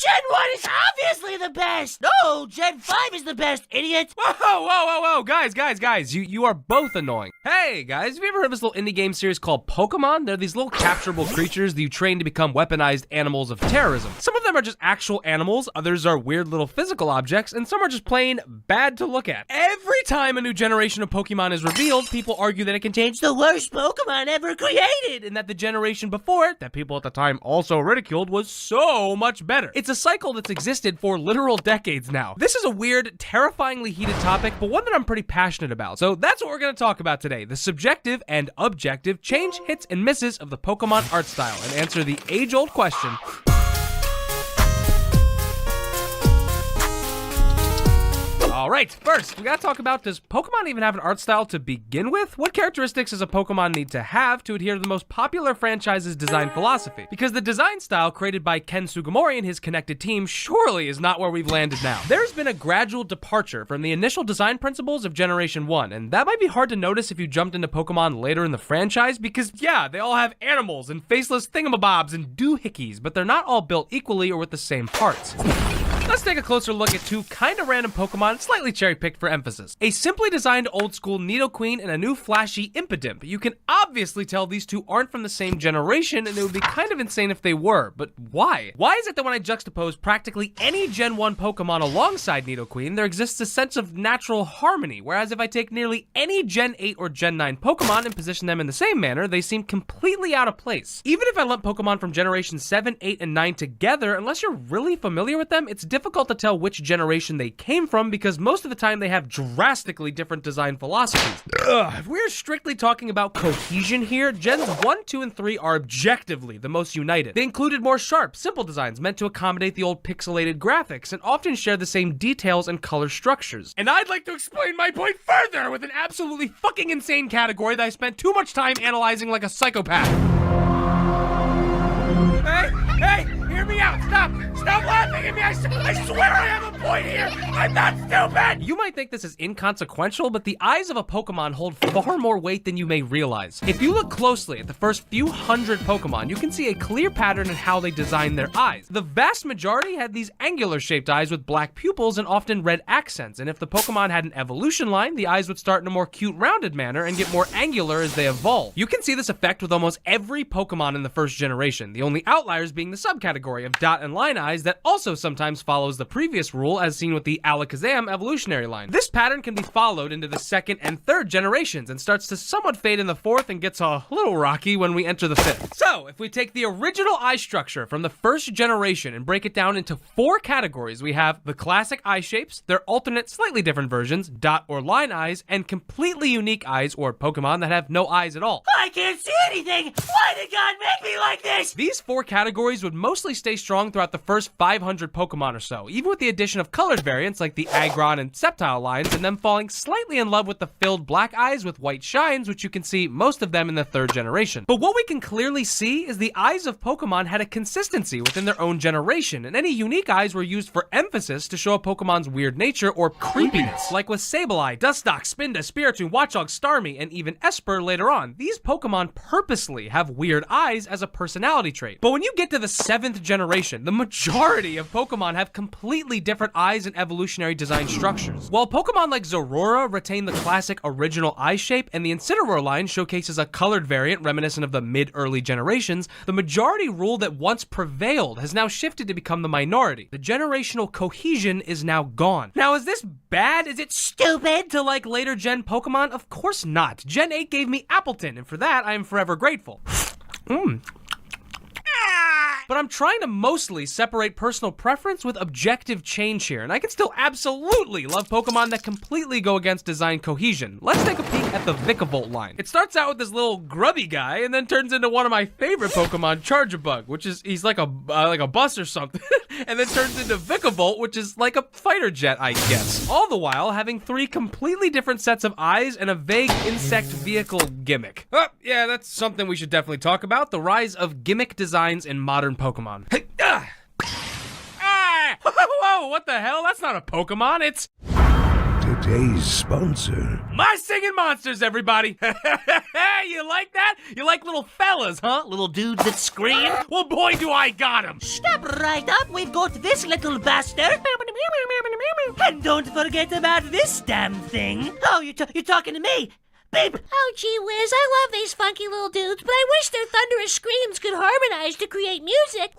Gen 1 is obviously the best! No, Gen 5 is the best, idiot! Whoa, guys, you are both annoying. Hey, guys, have you ever heard of this little indie game series called Pokémon? They're these little capturable creatures that you train to become weaponized animals of terrorism. Some of them are just actual animals, others are weird little physical objects, and some are just plain bad to look at. Every time a new generation of Pokemon is revealed, people argue that it contains the worst Pokemon ever created, and that the generation before it, that people at the time also ridiculed, was so much better. It's a cycle that's existed for literal decades now. This is a weird, terrifyingly heated topic, but one that I'm pretty passionate about. So that's what we're gonna talk about today, the subjective and objective change, hits, and misses of the Pokemon art style, and answer the age-old question, Alright, first, we gotta talk about, does Pokemon even have an art style to begin with? What characteristics does a Pokemon need to have to adhere to the most popular franchise's design philosophy? Because the design style created by Ken Sugimori and his connected team surely is not where we've landed now. There's been a gradual departure from the initial design principles of Generation 1, and that might be hard to notice if you jumped into Pokemon later in the franchise, because yeah, they all have animals and faceless thingamabobs and doohickeys, but they're not all built equally or with the same parts. Let's take a closer look at two kinda random Pokemon, slightly cherry-picked for emphasis. A simply designed old-school Nidoqueen and a new flashy Impidimp. You can obviously tell these two aren't from the same generation, and it would be kind of insane if they were, but why? Why is it that when I juxtapose practically any Gen 1 Pokemon alongside Nidoqueen, there exists a sense of natural harmony, whereas if I take nearly any Gen 8 or Gen 9 Pokemon and position them in the same manner, they seem completely out of place. Even if I lump Pokemon from Generation 7, 8, and 9 together, unless you're really familiar with them, it's difficult to tell which generation they came from because most of the time they have drastically different design philosophies. If we're strictly talking about cohesion here, Gens 1, 2, and 3 are objectively the most united. They included more sharp, simple designs meant to accommodate the old pixelated graphics and often share the same details and color structures. And I'd like to explain my point further with an absolutely fucking insane category that I spent too much time analyzing like a psychopath. Hey, hear me out, stop laughing at me, I swear I have a point here, I'm not stupid! You might think this is inconsequential, but the eyes of a Pokemon hold far more weight than you may realize. If you look closely at the first few hundred Pokemon, you can see a clear pattern in how they design their eyes. The vast majority had these angular-shaped eyes with black pupils and often red accents, and if the Pokemon had an evolution line, the eyes would start in a more cute, rounded manner and get more angular as they evolve. You can see this effect with almost every Pokemon in the first generation, the only outliers being the subcategory of dot and line eyes that also sometimes follows the previous rule as seen with the Alakazam evolutionary line. This pattern can be followed into the second and third generations and starts to somewhat fade in the fourth and gets a little rocky when we enter the fifth. So, if we take the original eye structure from the first generation and break it down into 4 categories, we have the classic eye shapes, their alternate slightly different versions, dot or line eyes, and completely unique eyes or Pokemon that have no eyes at all. I can't see anything! Why did God make me like this? These 4 categories would mostly stay strong throughout the first 500 Pokemon or so, even with the addition of colored variants like the Aggron and Sceptile lines, and them falling slightly in love with the filled black eyes with white shines, which you can see most of them in the 3rd generation. But what we can clearly see is the eyes of Pokemon had a consistency within their own generation, and any unique eyes were used for emphasis to show a Pokemon's weird nature or creepiness. Like with Sableye, Dustox, Spinda, Spiritomb, Watchog, Starmie, and even Esper later on, these Pokemon purposely have weird eyes as a personality trait. But when you get to the 7th generation, the majority of Pokemon have completely different eyes and evolutionary design structures. While Pokemon like Zorora retain the classic original eye shape and the Incineroar line showcases a colored variant reminiscent of the mid-early generations, the majority rule that once prevailed has now shifted to become the minority. The generational cohesion is now gone. Now, is this bad? Is it stupid to like later gen Pokemon? Of course not. Gen 8 gave me Appleton, and for that, I am forever grateful. But I'm trying to mostly separate personal preference with objective change here, and I can still absolutely love Pokemon that completely go against design cohesion. Let's take a peek at the Vikavolt line. It starts out with this little grubby guy, and then turns into one of my favorite Pokemon, Charjabug, which is, he's like a bus or something, and then turns into Vikavolt, which is like a fighter jet, I guess. All the while having 3 completely different sets of eyes and a vague insect vehicle gimmick. Oh, yeah, that's something we should definitely talk about, the rise of gimmick designs in modern Pokemon. Hey, Whoa, what the hell? That's not a Pokemon, it's... Today's sponsor My singing monsters, everybody. You like that? You like little fellas, huh? Little dudes that scream. Well, boy, do I got 'em. Step right up, we've got this little bastard. And don't forget about this damn thing. Oh, you're talking to me. Beep. Oh, gee whiz, I love these funky little dudes, but I wish their thunderous screams could harmonize to create music.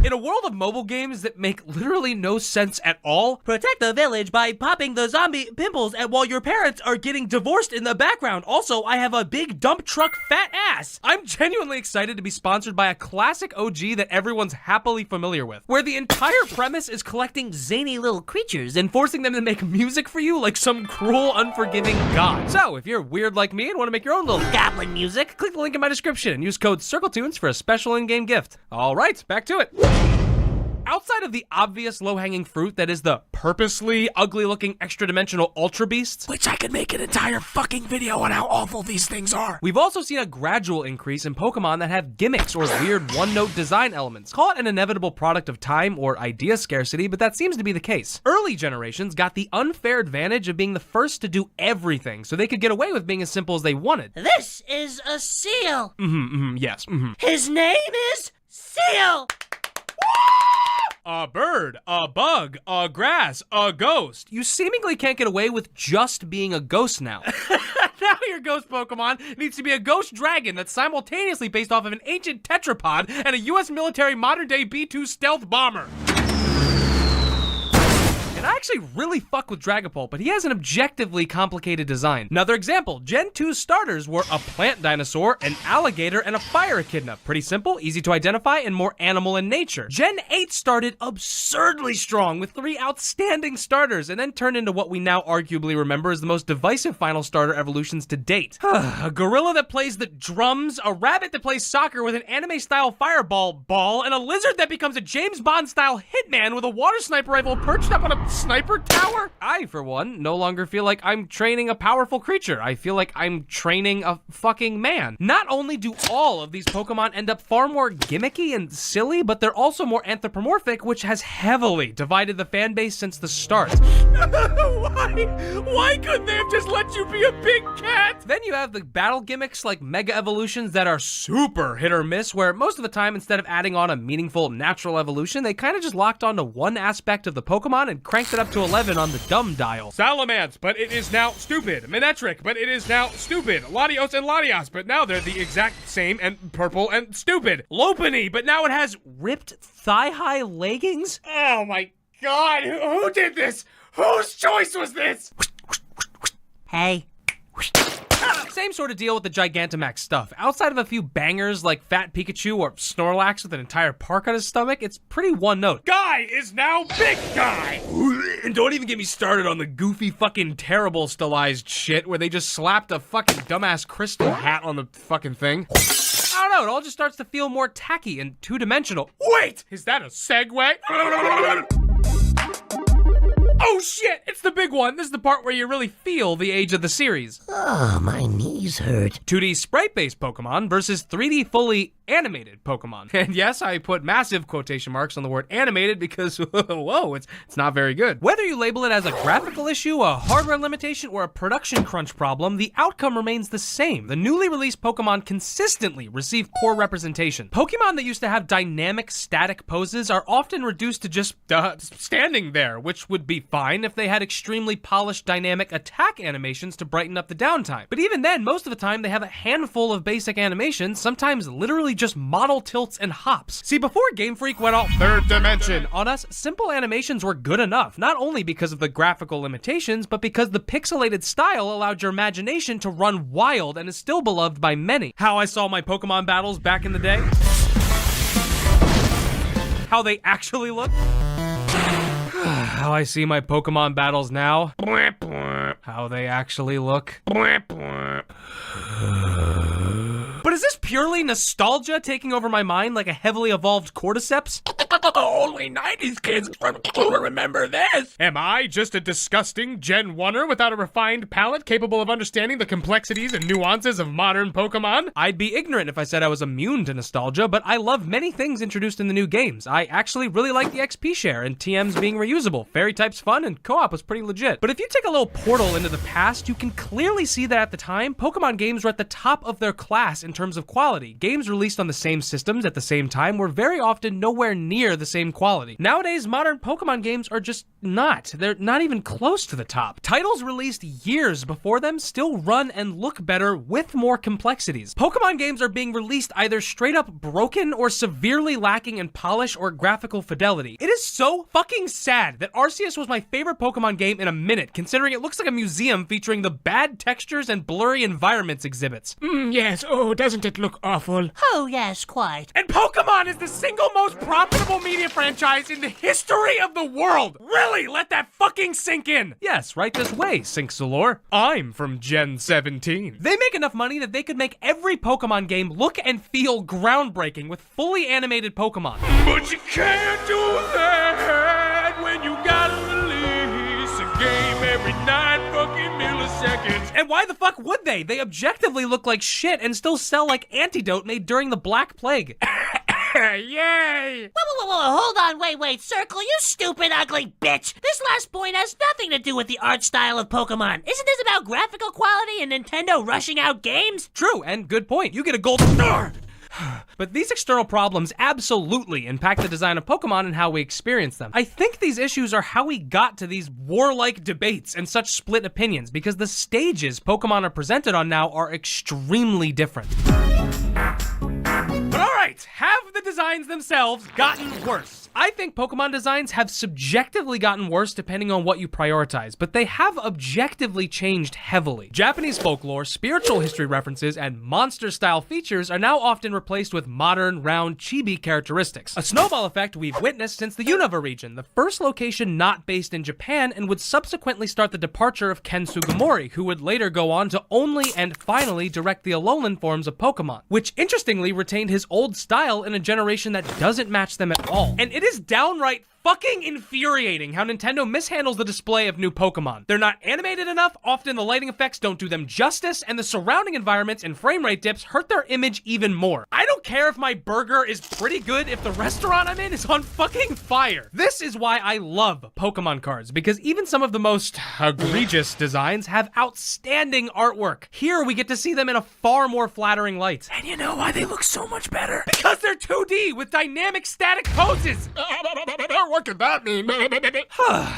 In a world of mobile games that make literally no sense at all, Protect the village by popping the zombie pimples and while your parents are getting divorced in the background. Also, I have a big dump truck fat ass. I'm genuinely excited to be sponsored by a classic OG that everyone's happily familiar with, where the entire premise is collecting zany little creatures and forcing them to make music for you like some cruel, unforgiving god. So, if you're weird like me and want to make your own little Goblin music. click the link in my description and use code CircleTunes for a special in-game gift. All right, back to it. Outside of the obvious low-hanging fruit that is the purposely ugly-looking extra-dimensional Ultra Beasts, Which I could make an entire fucking video on how awful these things are. we've also seen a gradual increase in Pokemon that have gimmicks or weird one-note design elements. Call it an inevitable product of time or idea scarcity, but that seems to be the case. Early generations got the unfair advantage of being the first to do everything, so they could get away with being as simple as they wanted. This is a seal. Yes. His name is Seal. A bird, a bug, a grass, a ghost. You seemingly can't get away with just being a ghost now. Now your ghost Pokemon needs to be a ghost dragon that's simultaneously based off of an ancient tetrapod and a US military modern-day B-2 stealth bomber. And I actually really fuck with Dragapult, but he has an objectively complicated design. Another example, Gen 2's starters were a plant dinosaur, an alligator, and a fire echidna. Pretty simple, easy to identify, and more animal in nature. Gen 8 started absurdly strong with 3 outstanding starters, and then turned into what we now arguably remember as the most divisive final starter evolutions to date. A gorilla that plays the drums, a rabbit that plays soccer with an anime-style fireball ball, and a lizard that becomes a James Bond-style hitman with a water sniper rifle perched up on a sniper tower? I, for one, no longer feel like I'm training a powerful creature. I feel like I'm training a fucking man. Not only do all of these Pokemon end up far more gimmicky and silly, but they're also more anthropomorphic, which has heavily divided the fan base since the start. Why couldn't they have just let you be a big cat? Then you have the battle gimmicks like Mega Evolutions that are super hit or miss, where most of the time, instead of adding on a meaningful natural evolution, they kind of just locked onto one aspect of the Pokemon and cranked it up to 11 on the dumb dial. Salamence, but it is now stupid. Manectric, but it is now stupid. Latios and Latias, but now they're the exact same and purple and stupid. Lopunny, but now it has ripped thigh-high leggings? Oh my god, who did this? Whose choice was this? Hey. Same sort of deal with the Gigantamax stuff. Outside of a few bangers like Fat Pikachu or Snorlax with an entire park on his stomach, it's pretty one note. Guy is now big guy! And don't even get me started on the goofy fucking terrible stylized shit where they just slapped a fucking dumbass crystal hat on the fucking thing. I don't know, it all just starts to feel more tacky and two-dimensional. Wait! Is that a segue? Oh shit, it's the big one. This is the part where you really feel the age of the series. Oh, my knees hurt. 2D sprite-based Pokemon versus 3D fully animated Pokemon. And yes, I put massive quotation marks on the word animated because, whoa, it's not very good. Whether you label it as a graphical issue, a hardware limitation, or a production crunch problem, the outcome remains the same. The newly released Pokemon consistently receive poor representation. Pokemon that used to have dynamic, static poses are often reduced to just standing there, which would be fine if they had extremely polished dynamic attack animations to brighten up the downtime. But even then, most of the time, they have a handful of basic animations, sometimes literally just model tilts and hops. See, before Game Freak went all third dimension on us, simple animations were good enough, not only because of the graphical limitations, but because the pixelated style allowed your imagination to run wild and is still beloved by many. How I saw my Pokemon battles back in the day? How they actually look? How I see my Pokemon battles now? How they actually look? But is this purely nostalgia taking over my mind like a heavily evolved cordyceps? Only 90s kids will remember this. Am I just a disgusting Gen 1er without a refined palate capable of understanding the complexities and nuances of modern Pokemon? I'd be ignorant if I said I was immune to nostalgia, but I love many things introduced in the new games. I actually really like the XP share and TMs being reusable. Fairy type's fun and co-op was pretty legit. But if you take a little portal into the past, you can clearly see that at the time, Pokemon games were at the top of their class in terms of quality. Games released on the same systems at the same time were very often nowhere near the same quality. Nowadays, modern Pokemon games are just not. They're not even close to the top. Titles released years before them still run and look better with more complexities. Pokemon games are being released either straight up broken or severely lacking in polish or graphical fidelity. It is so fucking sad that Arceus was my favorite Pokemon game in a minute, considering it looks like a museum featuring the bad textures and blurry environments exhibits. Yes, oh, doesn't it look awful? Oh, yes, quite. And Pokemon is the single most profitable media franchise in the history of the world! Really, let that fucking sink in! Yes, right this way, Sinksalor. I'm from Gen 17. They make enough money that they could make every Pokemon game look and feel groundbreaking with fully animated Pokemon. But you can't do that when you gotta release a game every 9 fucking milliseconds. And why the fuck would they? They objectively look like shit and still sell like antidote made during the Black Plague. Yay! Whoa, hold on, wait, Circle, you stupid, ugly bitch! This last point has nothing to do with the art style of Pokemon. Isn't this about graphical quality and Nintendo rushing out games? True, and good point. You get a gold... But these external problems absolutely impact the design of Pokemon and how we experience them. I think these issues are how we got to these warlike debates and such split opinions, because the stages Pokemon are presented on now are extremely different. But alright, have the designs themselves gotten worse? I think Pokemon designs have subjectively gotten worse depending on what you prioritize, but they have objectively changed heavily. Japanese folklore, spiritual history references, and monster-style features are now often replaced with modern, round, chibi characteristics. A snowball effect we've witnessed since the Unova region, the first location not based in Japan, and would subsequently start the departure of Ken Sugimori, who would later go on to only and finally direct the Alolan forms of Pokemon, which interestingly retained his old style in a generation that doesn't match them at all. And it is downright fucking infuriating how Nintendo mishandles the display of new Pokemon. They're not animated enough, often the lighting effects don't do them justice, and the surrounding environments and frame rate dips hurt their image even more. I don't care if my burger is pretty good if the restaurant I'm in is on fucking fire. This is why I love Pokemon cards, because even some of the most egregious designs have outstanding artwork. Here we get to see them in a far more flattering light. And you know why they look so much better? Because they're 2D with dynamic static poses! What could that mean?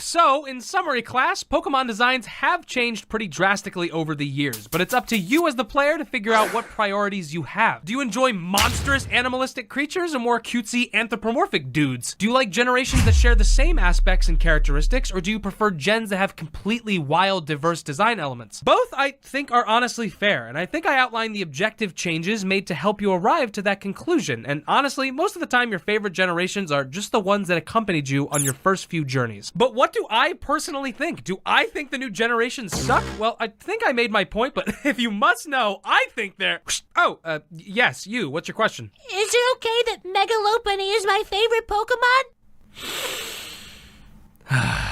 So, in summary class, Pokemon designs have changed pretty drastically over the years, but it's up to you as the player to figure out what priorities you have. Do you enjoy monstrous animalistic creatures or more cutesy anthropomorphic dudes? Do you like generations that share the same aspects and characteristics, or do you prefer gens that have completely wild, diverse design elements? Both, I think, are honestly fair, and I think I outlined the objective changes made to help you arrive to that conclusion, and honestly, most of the time your favorite generations are just the ones that accompanied you on your first few journeys. But what do I personally think? Do I think the new generations suck? Well, I think I made my point, but if you must know, I think they're... Yes, you. What's your question? Is it okay that Mega Lopunny is my favorite Pokemon?